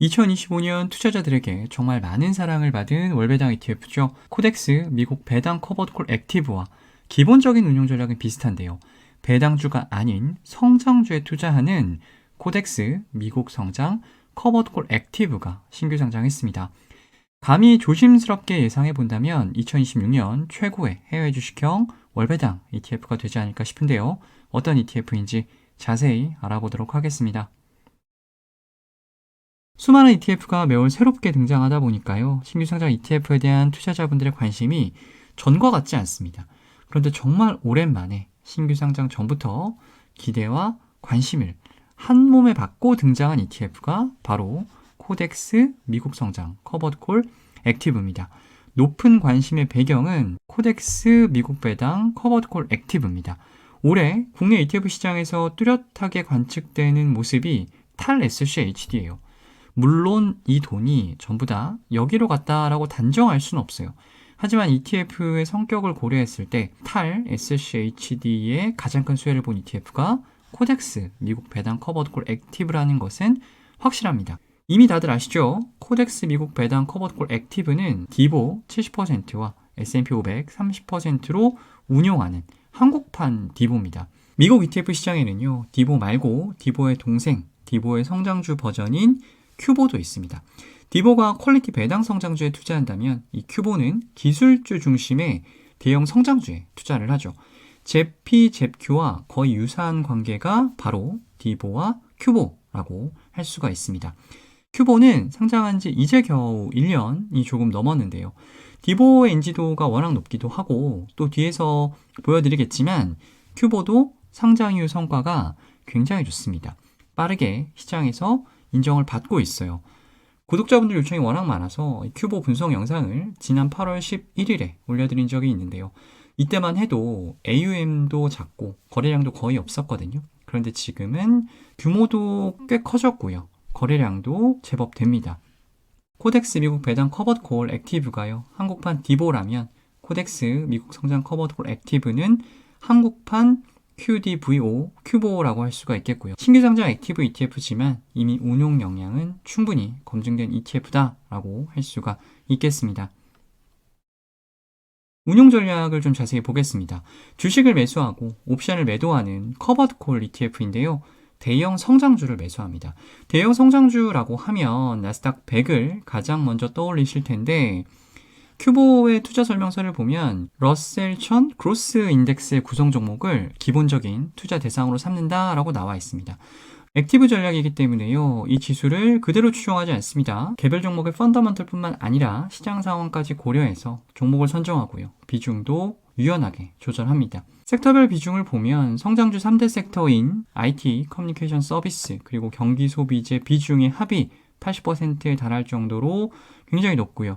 2025년 투자자들에게 정말 많은 사랑을 받은 월배당 ETF죠. 코덱스 미국 배당 커버콜 액티브와 기본적인 운용 전략은 비슷한데요. 배당주가 아닌 성장주에 투자하는 코덱스 미국 성장 커버콜 액티브가 신규 상장했습니다. 감히 조심스럽게 예상해 본다면 2026년 최고의 해외 주식형 월배당 ETF가 되지 않을까 싶은데요. 어떤 ETF인지 자세히 알아보도록 하겠습니다. 수많은 ETF가 매월 새롭게 등장하다 보니까요. 신규 상장 ETF에 대한 투자자분들의 관심이 전과 같지 않습니다. 그런데 정말 오랜만에 신규 상장 전부터 기대와 관심을 한 몸에 받고 등장한 ETF가 바로 코덱스 미국 성장 커버콜 액티브입니다. 높은 관심의 배경은 코덱스 미국 배당 커버콜 액티브입니다. 올해 국내 ETF 시장에서 뚜렷하게 관측되는 모습이 탈 SCHD예요. 물론 이 돈이 전부 다 여기로 갔다라고 단정할 수는 없어요. 하지만 ETF의 성격을 고려했을 때 탈 SCHD의 가장 큰 수혜를 본 ETF가 코덱스 미국 배당 커버콜 액티브라는 것은 확실합니다. 이미 다들 아시죠? 코덱스 미국 배당 커버콜 액티브는 디보 70%와 S&P 500 30%로 운용하는 한국판 디보입니다. 미국 ETF 시장에는요, 디보 말고 디보의 동생, 디보의 성장주 버전인 큐보도 있습니다. 디보가 퀄리티 배당 성장주에 투자한다면 이 큐보는 기술주 중심의 대형 성장주에 투자를 하죠. 제피, 잽큐와 거의 유사한 관계가 바로 디보와 큐보라고 할 수가 있습니다. 큐보는 상장한 지 이제 겨우 1년이 조금 넘었는데요. 디보의 인지도가 워낙 높기도 하고 또 뒤에서 보여드리겠지만 큐보도 상장 이후 성과가 굉장히 좋습니다. 빠르게 시장에서 인정을 받고 있어요. 구독자분들 요청이 워낙 많아서 큐보 분석 영상을 지난 8월 11일에 올려드린 적이 있는데요. 이때만 해도 AUM도 작고 거래량도 거의 없었거든요. 그런데 지금은 규모도 꽤 커졌고요. 거래량도 제법 됩니다. 코덱스 미국 배당 커버콜 액티브가요. 한국판 디보라면 코덱스 미국 성장 커버콜 액티브는 한국판 QDVO, 큐보라고 할 수가 있겠고요. 신규 상장 액티브 ETF지만 이미 운용 역량은 충분히 검증된 ETF다라고 할 수가 있겠습니다. 운용 전략을 좀 자세히 보겠습니다. 주식을 매수하고 옵션을 매도하는 커버콜 ETF인데요. 대형 성장주를 매수합니다. 대형 성장주라고 하면 나스닥 100을 가장 먼저 떠올리실 텐데 큐보의 투자 설명서를 보면 러셀 1000 그로스 인덱스의 구성 종목을 기본적인 투자 대상으로 삼는다라고 나와 있습니다. 액티브 전략이기 때문에요. 이 지수를 그대로 추종하지 않습니다. 개별 종목의 펀더먼털뿐만 아니라 시장 상황까지 고려해서 종목을 선정하고요. 비중도 유연하게 조절합니다. 섹터별 비중을 보면 성장주 3대 섹터인 IT, 커뮤니케이션 서비스, 그리고 경기 소비재 비중의 합이 80%에 달할 정도로 굉장히 높고요.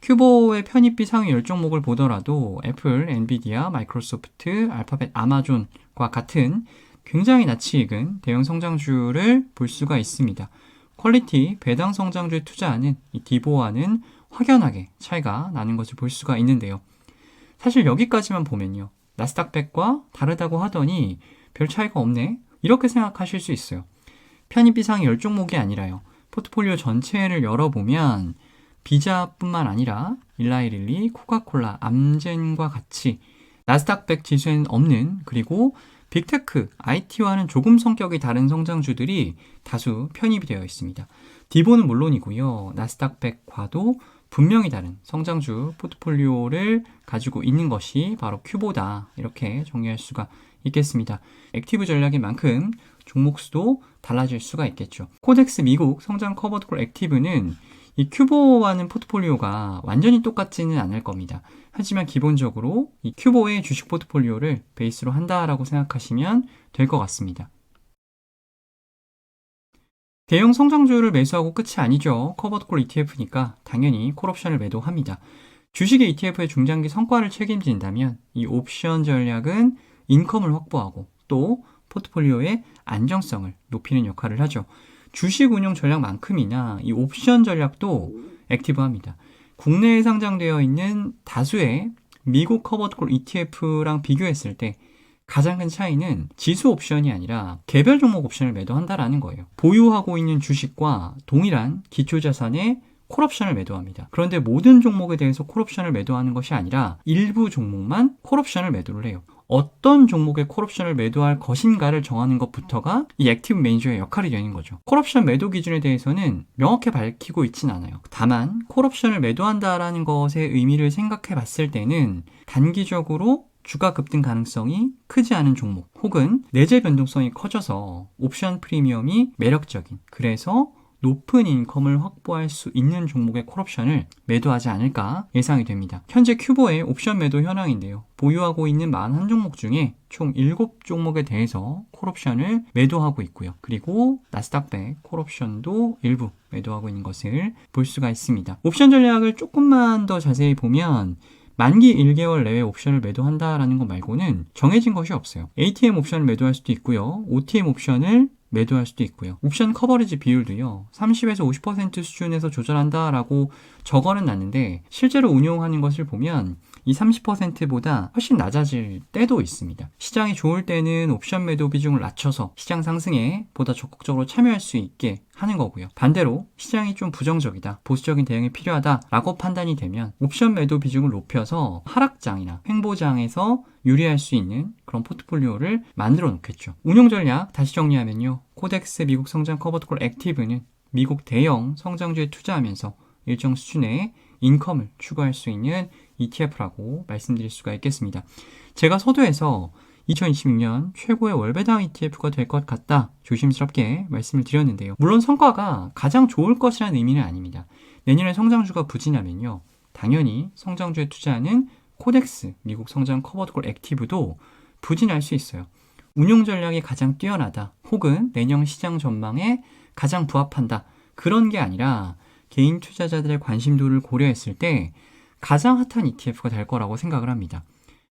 큐보의 편입비 상위 10종목을 보더라도 애플, 엔비디아, 마이크로소프트, 알파벳, 아마존과 같은 굉장히 낯이 익은 대형 성장주를 볼 수가 있습니다. 퀄리티, 배당 성장주에 투자하는 이 디보와는 확연하게 차이가 나는 것을 볼 수가 있는데요. 사실 여기까지만 보면요. 나스닥 100과 다르다고 하더니 별 차이가 없네? 이렇게 생각하실 수 있어요. 편입비 상위 10종목이 아니라요. 포트폴리오 전체를 열어보면 비자뿐만 아니라 일라이릴리, 코카콜라, 암젠과 같이 나스닥 100 지수에는 없는 그리고 빅테크, IT와는 조금 성격이 다른 성장주들이 다수 편입이 되어 있습니다. 디보는 물론이고요. 나스닥 100과도 분명히 다른 성장주 포트폴리오를 가지고 있는 것이 바로 큐보다 이렇게 정리할 수가 있겠습니다. 액티브 전략인 만큼 종목 수도 달라질 수가 있겠죠. 코덱스 미국 성장 커버콜 액티브는 이 큐보와는 포트폴리오가 완전히 똑같지는 않을 겁니다. 하지만 기본적으로 이 큐보의 주식 포트폴리오를 베이스로 한다라고 생각하시면 될 것 같습니다. 대형 성장주를 매수하고 끝이 아니죠. 커버콜 ETF니까 당연히 콜옵션을 매도합니다. 주식의 ETF의 중장기 성과를 책임진다면 이 옵션 전략은 인컴을 확보하고 또 포트폴리오의 안정성을 높이는 역할을 하죠. 주식 운용 전략만큼이나 이 옵션 전략도 액티브합니다. 국내에 상장되어 있는 다수의 미국 커버콜 ETF랑 비교했을 때 가장 큰 차이는 지수 옵션이 아니라 개별 종목 옵션을 매도한다라는 거예요. 보유하고 있는 주식과 동일한 기초자산의 콜옵션을 매도합니다. 그런데 모든 종목에 대해서 콜옵션을 매도하는 것이 아니라 일부 종목만 콜옵션을 매도를 해요. 어떤 종목에 콜옵션을 매도할 것인가를 정하는 것부터가 이 액티브 매니저의 역할이 되는 거죠. 콜옵션 매도 기준에 대해서는 명확히 밝히고 있진 않아요. 다만 콜옵션을 매도한다라는 것의 의미를 생각해 봤을 때는 단기적으로 주가 급등 가능성이 크지 않은 종목 혹은 내재 변동성이 커져서 옵션 프리미엄이 매력적인, 그래서 높은 인컴을 확보할 수 있는 종목의 콜옵션을 매도하지 않을까 예상이 됩니다. 현재 큐보의 옵션 매도 현황인데요. 보유하고 있는 41종목 중에 총 7종목에 대해서 콜옵션을 매도하고 있고요. 그리고 나스닥100 콜옵션도 일부 매도하고 있는 것을 볼 수가 있습니다. 옵션 전략을 조금만 더 자세히 보면 만기 1개월 내에 옵션을 매도한다라는 것 말고는 정해진 것이 없어요. ATM 옵션을 매도할 수도 있고요. OTM 옵션을 매도할 수도 있고요. 옵션 커버리지 비율도요. 30에서 50% 수준에서 조절한다라고 적어는 놨는데 실제로 운용하는 것을 보면 이 30%보다 훨씬 낮아질 때도 있습니다. 시장이 좋을 때는 옵션 매도 비중을 낮춰서 시장 상승에 보다 적극적으로 참여할 수 있게 하는 거고요. 반대로 시장이 좀 부정적이다, 보수적인 대응이 필요하다라고 판단이 되면 옵션 매도 비중을 높여서 하락장이나 횡보장에서 유리할 수 있는 그런 포트폴리오를 만들어 놓겠죠. 운용 전략 다시 정리하면요. 코덱스 미국 성장 커버드콜 액티브는 미국 대형 성장주에 투자하면서 일정 수준의 인컴을 추구할 수 있는 ETF라고 말씀드릴 수가 있겠습니다. 제가 서두에서 2026년 최고의 월배당 ETF가 될 것 같다 조심스럽게 말씀을 드렸는데요. 물론 성과가 가장 좋을 것이라는 의미는 아닙니다. 내년에 성장주가 부진하면요. 당연히 성장주에 투자하는 코덱스 미국 성장 커버드콜 액티브도 부진할 수 있어요. 운용 전략이 가장 뛰어나다 혹은 내년 시장 전망에 가장 부합한다, 그런 게 아니라 개인 투자자들의 관심도를 고려했을 때 가장 핫한 ETF가 될 거라고 생각을 합니다.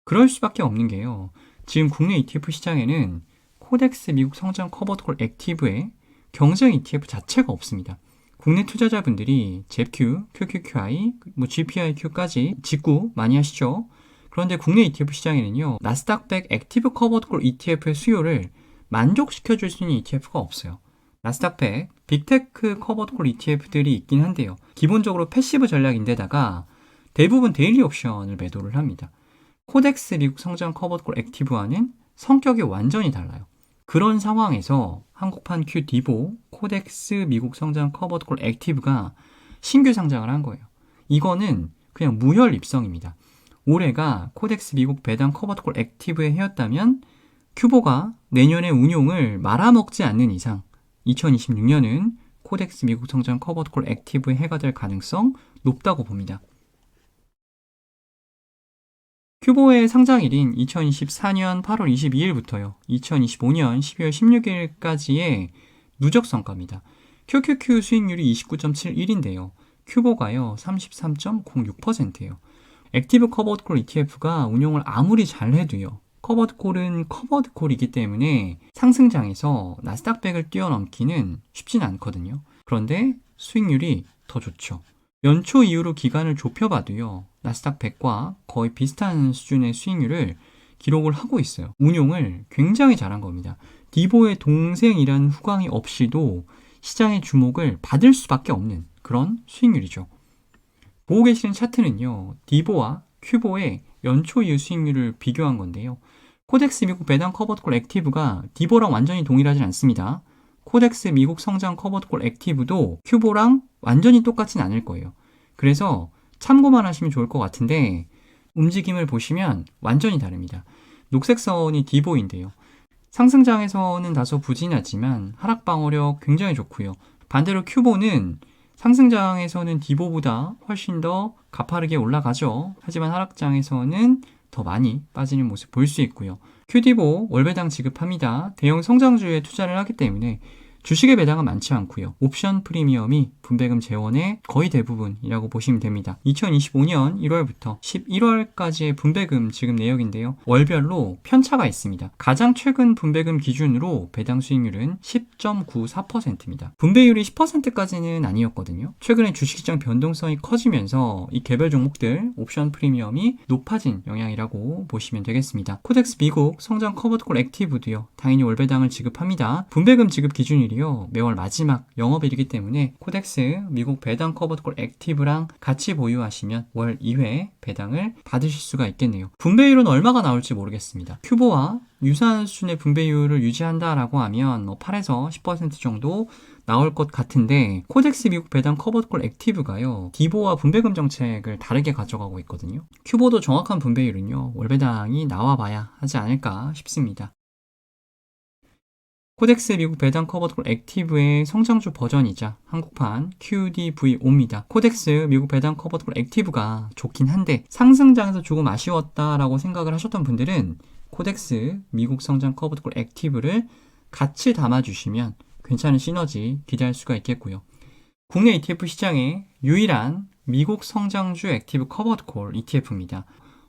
그럴 수밖에 없는 게요. 지금 국내 ETF 시장에는 코덱스 미국 성장 커버드콜 액티브의 경쟁 ETF 자체가 없습니다. 국내 투자자분들이 잽Q, QQQI, GPIQ까지 직구 많이 하시죠. 그런데 국내 ETF 시장에는요. 나스닥100 액티브 커버드콜 ETF의 수요를 만족시켜줄 수 있는 ETF가 없어요. 나스닥100 빅테크 커버드콜 ETF들이 있긴 한데요. 기본적으로 패시브 전략인데다가 대부분 데일리 옵션을 매도를 합니다. 코덱스 미국 성장 커버드콜 액티브와는 성격이 완전히 달라요. 그런 상황에서 한국판 QD보 코덱스 미국 성장 커버드콜 액티브가 신규 상장을 한 거예요. 이거는 그냥 무혈 입성입니다. 올해가 코덱스 미국 배당 커버드콜 액티브의 해였다면 큐보가 내년에 운용을 말아먹지 않는 이상 2026년은 코덱스 미국 성장 커버드콜 액티브의 해가 될 가능성 높다고 봅니다. 큐보의 상장일인 2024년 8월 22일부터요. 2025년 12월 16일까지의 누적 성과입니다. QQQ 수익률이 29.71인데요. 큐보가요. 33.06%예요. 액티브 커버드콜 ETF가 운용을 아무리 잘해도요. 커버드콜은 커버드콜이기 때문에 상승장에서 나스닥100을 뛰어넘기는 쉽진 않거든요. 그런데 수익률이 더 좋죠. 연초 이후로 기간을 좁혀봐도요. 나스닥100과 거의 비슷한 수준의 수익률을 기록을 하고 있어요. 운용을 굉장히 잘한 겁니다. 디보의 동생이라는 후광이 없이도 시장의 주목을 받을 수밖에 없는 그런 수익률이죠. 보고 계시는 차트는요. 디보와 큐보의 연초 이후 수익률을 비교한 건데요. 코덱스 미국 배당 커버드콜 액티브가 디보랑 완전히 동일하진 않습니다. 코덱스 미국 성장 커버드콜 액티브도 큐보랑 완전히 똑같진 않을 거예요. 그래서 참고만 하시면 좋을 것 같은데 움직임을 보시면 완전히 다릅니다. 녹색 선이 디보인데요. 상승장에서는 다소 부진하지만 하락 방어력 굉장히 좋고요. 반대로 큐보는 상승장에서는 디보보다 훨씬 더 가파르게 올라가죠. 하지만 하락장에서는 더 많이 빠지는 모습 볼 수 있고요. QD보 월배당 지급합니다. 대형 성장주에 투자를 하기 때문에 주식의 배당은 많지 않고요. 옵션 프리미엄이 분배금 재원의 거의 대부분이라고 보시면 됩니다. 2025년 1월부터 11월까지의 분배금 지급 내역인데요. 월별로 편차가 있습니다. 가장 최근 분배금 기준으로 배당 수익률은 10.94%입니다. 분배율이 10%까지는 아니었거든요. 최근에 주식시장 변동성이 커지면서 이 개별 종목들 옵션 프리미엄이 높아진 영향이라고 보시면 되겠습니다. 코덱스 미국 성장 커버드콜 액티브도요. 당연히 월배당을 지급합니다. 분배금 지급 기준일이요. 매월 마지막 영업일이기 때문에 코덱스 미국 배당 커버드콜 액티브랑 같이 보유하시면 월 2회 배당을 받으실 수가 있겠네요. 분배율은 얼마가 나올지 모르겠습니다. 큐보와 유사한 수준의 분배율을 유지한다라고 하면 8에서 10% 정도 나올 것 같은데 코덱스 미국 배당 커버콜 액티브가요. 디보와 분배금 정책을 다르게 가져가고 있거든요. 큐보도 정확한 분배율은요. 월배당이 나와봐야 하지 않을까 싶습니다. 코덱스 미국 배당 커버콜 액티브의 성장주 버전이자 한국판 QDV5입니다. 코덱스 미국 배당 커버콜 액티브가 좋긴 한데 상승장에서 조금 아쉬웠다라고 생각을 하셨던 분들은 코덱스 미국 성장 커버콜 액티브를 같이 담아주시면 괜찮은 시너지 기대할 수가 있겠고요. 국내 ETF 시장의 유일한 미국 성장주 액티브 커버콜 ETF입니다.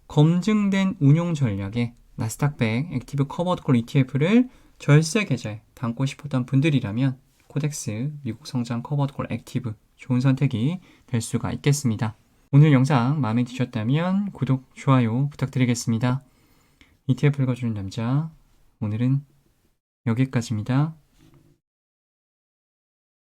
검증된 운용 전략의 나스닥 100 액티브 커버콜 ETF를 절세 계좌에 담고 싶었던 분들이라면 코덱스 미국 성장 커버콜 액티브 좋은 선택이 될 수가 있겠습니다. 오늘 영상 마음에 드셨다면 구독, 좋아요 부탁드리겠습니다. ETF 읽어주는 남자 오늘은 여기까지입니다.